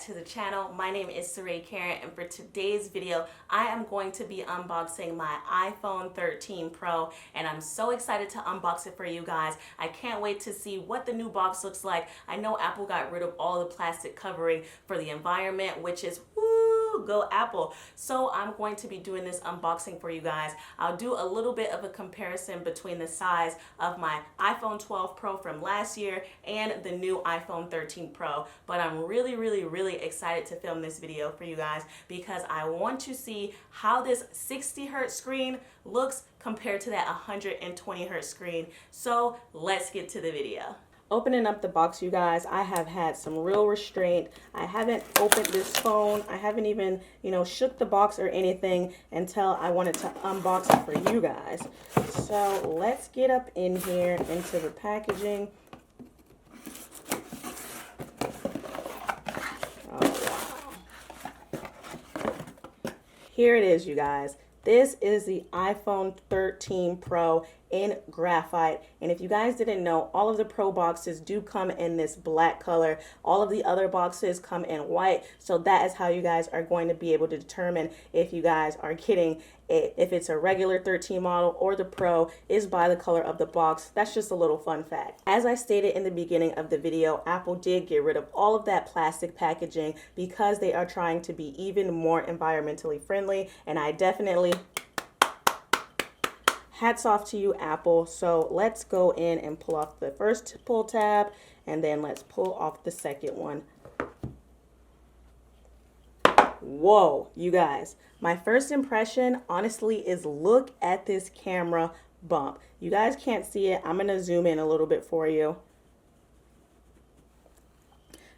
to the channel. My name is Saray Karen, and for today's video, I am going to be unboxing my iPhone 13 Pro, and I'm so excited to unbox it for you guys. I can't wait to see what the new box looks like. I know Apple got rid of all the plastic covering for the environment, which is woo, go Apple. So I'm going to be doing this unboxing for you guys. I'll do a little bit of a comparison between the size of my iPhone 12 Pro from last year and the new iPhone 13 Pro. But I'm really excited to film this video for you guys because I want to see how this 60 hertz screen looks compared to that 120 hertz screen. So let's get to the video. Opening up the box, you guys, I have had some real restraint. I haven't opened this phone. I haven't even, shook the box or anything until I wanted to unbox it for you guys. So let's get up in here into the packaging. Here it is, you guys. This is the iPhone 13 Pro in graphite. And if you guys didn't know, all of the Pro boxes do come in this black color. All of the other boxes come in white. So that is how you guys are going to be able to determine if you guys are getting it. If it's a regular 13 model or the Pro is by the color of the box. That's just a little fun fact. As I stated in the beginning of the video, Apple did get rid of all of that plastic packaging because they are trying to be even more environmentally friendly. And I definitely hats off to you, Apple. So let's go in and pull off the first pull tab, and then let's pull off the second one. Whoa, you guys. My first impression, honestly, is look at this camera bump. You guys can't see it. I'm going to zoom in a little bit for you.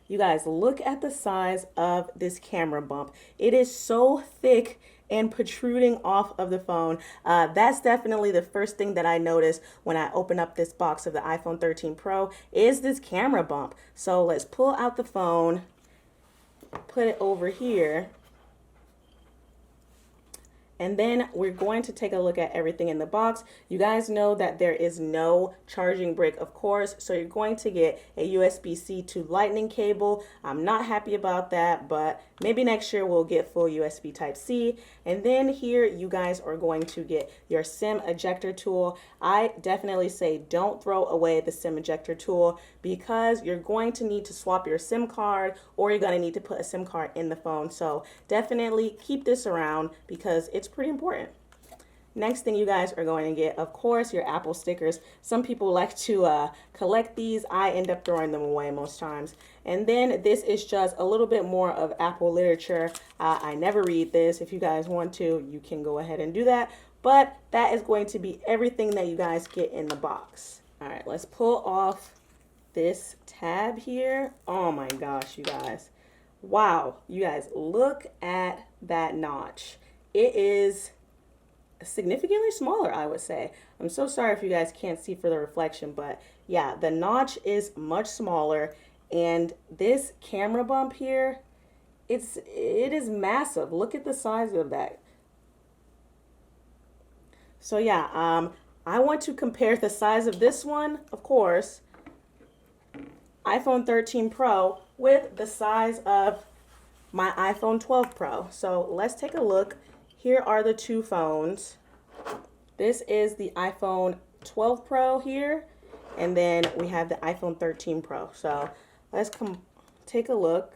You guys, look at the size of this camera bump. It is so thick and protruding off of the phone. That's definitely the first thing that I noticed when I open up this box of the iPhone 13 Pro is this camera bump. So let's pull out the phone, put it over here, and then we're going to take a look at everything in the box. You guys know that there is no charging brick, of course, so you're going to get a USB-C to Lightning cable. I'm not happy about that, but maybe next year we'll get full USB Type-C. And then here you guys are going to get your SIM ejector tool. I definitely say don't throw away the SIM ejector tool because you're going to need to swap your SIM card or you're going to need to put a SIM card in the phone. So definitely keep this around because it's pretty important. Next thing you guys are going to get, of course, your Apple stickers. Some people like to collect these. I end up throwing them away most times. And then this is just a little bit more of Apple literature. I never read this. If you guys want to, you can go ahead and do that. But that is going to be everything that you guys get in the box. All right, let's pull off this tab here. Oh my gosh, you guys. Wow, you guys, look at that notch. It is significantly smaller, I would say. I'm so sorry if you guys can't see for the reflection, but yeah, the notch is much smaller, and this camera bump here, it is massive. Look at the size of that. So yeah, I want to compare the size of this one, of course, iPhone 13 Pro, with the size of my iPhone 12 Pro. So let's take a look. Here are the two phones. This is the iPhone 12 Pro here, and then we have the iPhone 13 Pro. So let's take a look.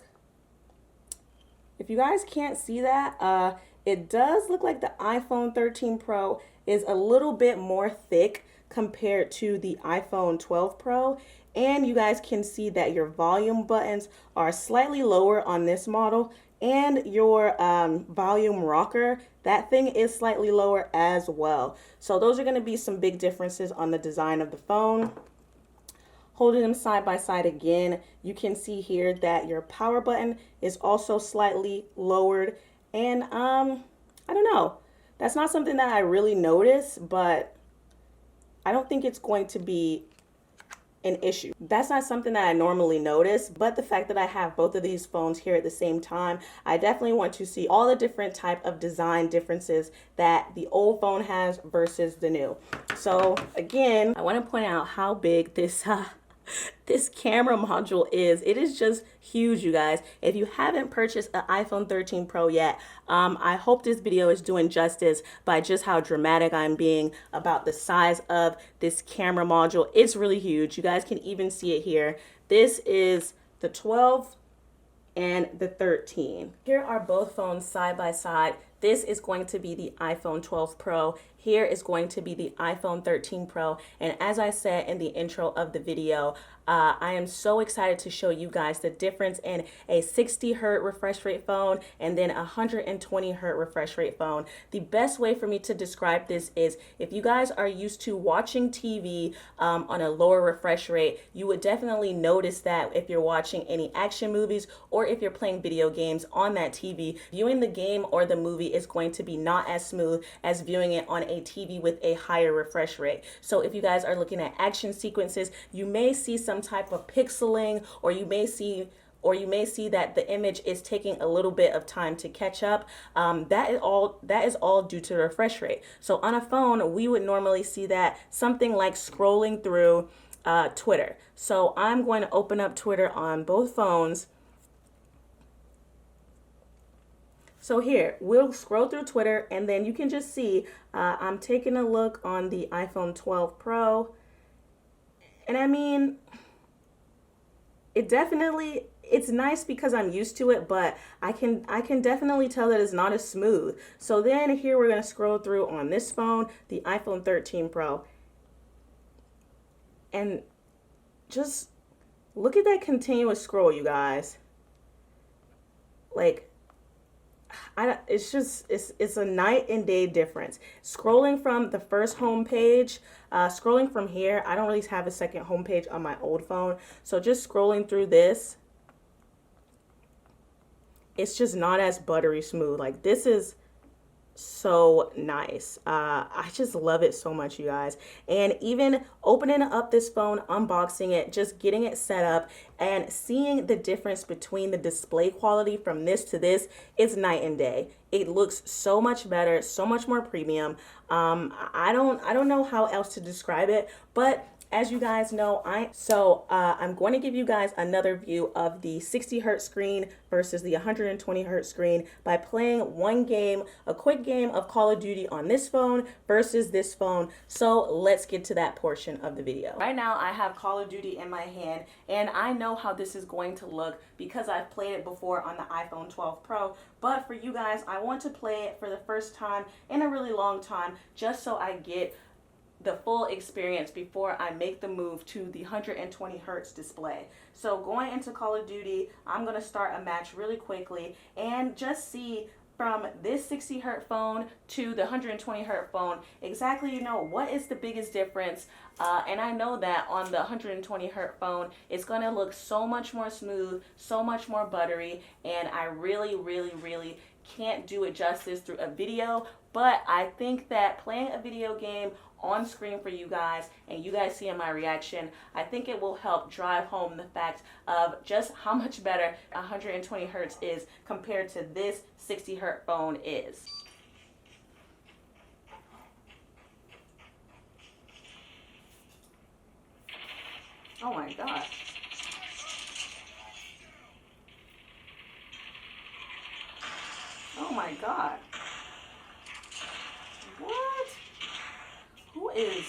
If you guys can't see that, it does look like the iPhone 13 Pro is a little bit more thick compared to the iPhone 12 Pro. And you guys can see that your volume buttons are slightly lower on this model, and your volume rocker, that thing is slightly lower as well. So those are going to be some big differences on the design of the phone. Holding them side by side again, you can see here that your power button is also slightly lowered. And I don't know, that's not something that I really notice, but I don't think it's going to be an issue. That's not something that I normally notice, but the fact that I have both of these phones here at the same time, I definitely want to see all the different type of design differences that the old phone has versus the new. So again, I want to point out how big this this camera module is. It is just huge, you guys. If you haven't purchased an iPhone 13 Pro yet, I hope this video is doing justice by just how dramatic I'm being about the size of this camera module. It's really huge. You guys can even see it here. This is the 12 and the 13. Here are both phones side by side. This is going to be the iPhone 12 Pro. Here is going to be the iPhone 13 Pro. And as I said in the intro of the video, I am so excited to show you guys the difference in a 60 hertz refresh rate phone and then a 120 hertz refresh rate phone. The best way for me to describe this is if you guys are used to watching TV on a lower refresh rate, you would definitely notice that if you're watching any action movies or if you're playing video games on that TV, viewing the game or the movie is going to be not as smooth as viewing it on a TV with a higher refresh rate. So if you guys are looking at action sequences, you may see some type of pixeling, or you may see that the image is taking a little bit of time to catch up. That is all due to the refresh rate. So on a phone, we would normally see that something like scrolling through Twitter. So I'm going to open up Twitter on both phones. So here, we'll scroll through Twitter, and then you can just see I'm taking a look on the iPhone 12 Pro. And I mean, it's nice because I'm used to it, but I can definitely tell that it's not as smooth. So then here we're going to scroll through on this phone, the iPhone 13 Pro. And just look at that continuous scroll, you guys. Like, it's a night and day difference. Scrolling from the first home page, scrolling from here, I don't really have a second home page on my old phone. So just scrolling through this, it's just not as buttery smooth. Like, this is so nice. I just love it so much, you guys. And even opening up this phone, unboxing it, just getting it set up and seeing the difference between the display quality from this to this, it's night and day. It looks so much better, so much more premium. I don't know how else to describe it, but as you guys know, I'm going to give you guys another view of the 60 hertz screen versus the 120 hertz screen by playing one game, a quick game of Call of Duty on this phone versus this phone. So let's get to that portion of the video. Right now I have Call of Duty in my hand, and I know how this is going to look because I've played it before on the iPhone 12 Pro. But for you guys, I want to play it for the first time in a really long time just so I get the full experience before I make the move to the 120 hertz display. So going into Call of Duty, I'm going to start a match really quickly and just see from this 60 hertz phone to the 120 hertz phone exactly, what is the biggest difference. And I know that on the 120 hertz phone, it's going to look so much more smooth, so much more buttery, and I really can't do it justice through a video. But I think that playing a video game on screen for you guys and you guys seeing my reaction, I think it will help drive home the fact of just how much better 120 hertz is compared to this 60 hertz phone is. Oh my God. Oh my God. What? Who is?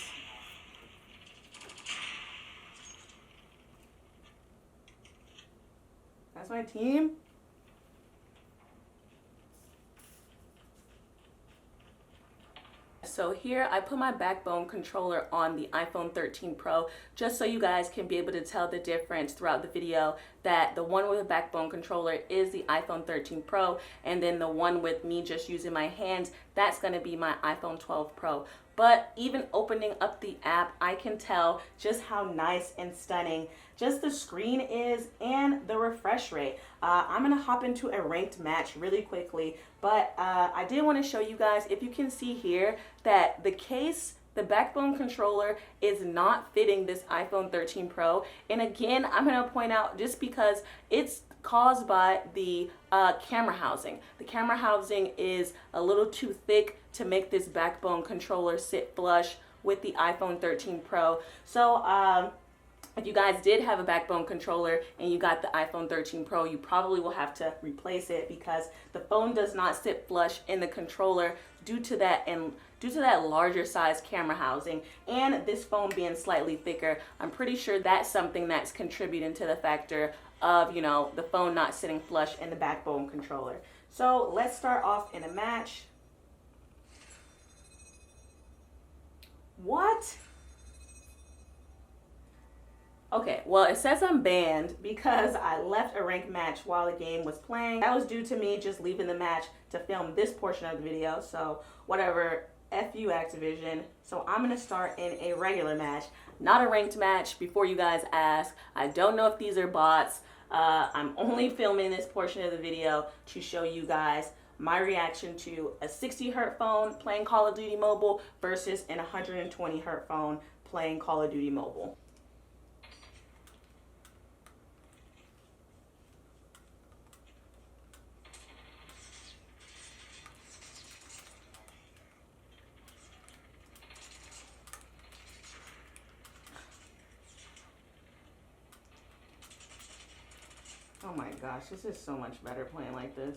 That's my team? So here I put my backbone controller on the iPhone 13 Pro just so you guys can be able to tell the difference throughout the video, that the one with a backbone controller is the iPhone 13 Pro, and then the one with me just using my hands, that's going to be my iPhone 12 Pro. But even opening up the app, I can tell just how nice and stunning just the screen is and the refresh rate. I'm gonna hop into a ranked match really quickly, but I did want to show you guys, if you can see here, that the case, the backbone controller is not fitting this iPhone 13 Pro. And again, I'm gonna point out, just because it's caused by the camera housing. The camera housing is a little too thick to make this backbone controller sit flush with the iPhone 13 Pro. So If you guys did have a backbone controller and you got the iPhone 13 Pro, you probably will have to replace it because the phone does not sit flush in the controller due to that larger size camera housing and this phone being slightly thicker. I'm pretty sure that's something that's contributing to the factor of, you know, the phone not sitting flush in the backbone controller. So let's start off in a match. What? Okay, well, it says I'm banned because I left a ranked match while the game was playing. That was due to me just leaving the match to film this portion of the video. So whatever, F you Activision. So I'm gonna start in a regular match, not a ranked match. Before you guys ask, I don't know if these are bots. I'm only filming this portion of the video to show you guys my reaction to a 60Hz phone playing Call of Duty Mobile versus an 120Hz phone playing Call of Duty Mobile. Oh my gosh, this is so much better playing like this.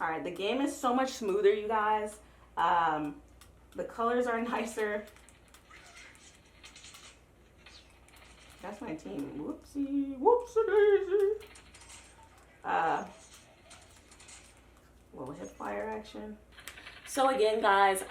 All right, the game is so much smoother, you guys. The colors are nicer. That's my team. Whoopsie, whoopsie daisy. Little hip fire action. So again, guys,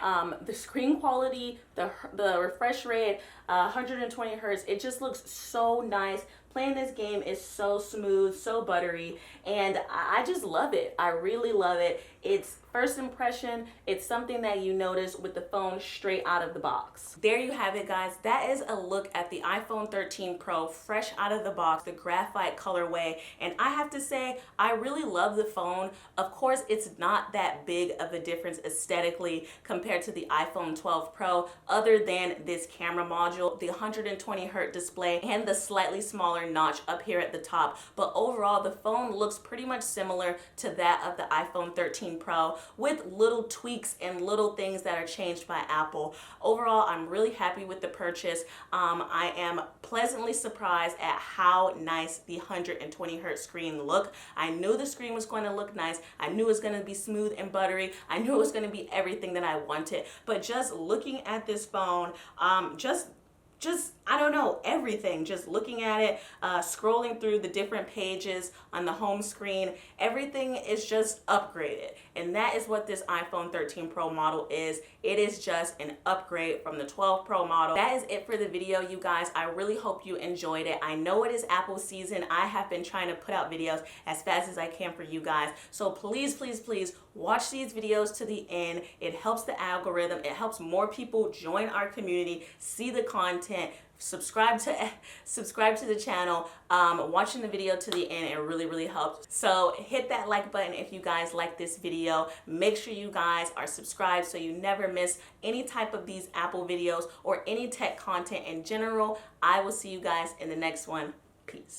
the screen quality, the refresh rate, 120 hertz, it just looks so nice. Playing this game is so smooth, so buttery, and I just love it. I really love it. It's first impression, it's something that you notice with the phone straight out of the box. There you have it, guys. That is a look at the iPhone 13 Pro fresh out of the box, the graphite colorway, and I have to say, I really love the phone. Of course, it's not that big of a difference aesthetically compared to the iPhone 12 Pro, other than this camera module, the 120 hertz display, and the slightly smaller notch up here at the top. But overall, the phone looks pretty much similar to that of the iPhone 13 Pro, with little tweaks and little things that are changed by Apple. Overall, I'm really happy with the purchase. I am pleasantly surprised at how nice the 120 hertz screen looked. I knew the screen was going to look nice. I knew it was going to be smooth and buttery. I knew it was going to be everything that I wanted. But just looking at this phone, just I don't know, everything, just looking at it, scrolling through the different pages on the home screen, everything is just upgraded. And that is what this iPhone 13 Pro model is. It is just an upgrade from the 12 Pro model. That is it for the video, you guys. I really hope you enjoyed it. I know it is Apple season. I have been trying to put out videos as fast as I can for you guys. So please, please, please watch these videos to the end. It helps the algorithm. It helps more people join our community, see the content, subscribe to the channel. Watching the video to the end, it really helps. So hit that like button if you guys like this video. Make sure you guys are subscribed so you never miss any type of these Apple videos or any tech content in general. I will see you guys in the next one. Peace.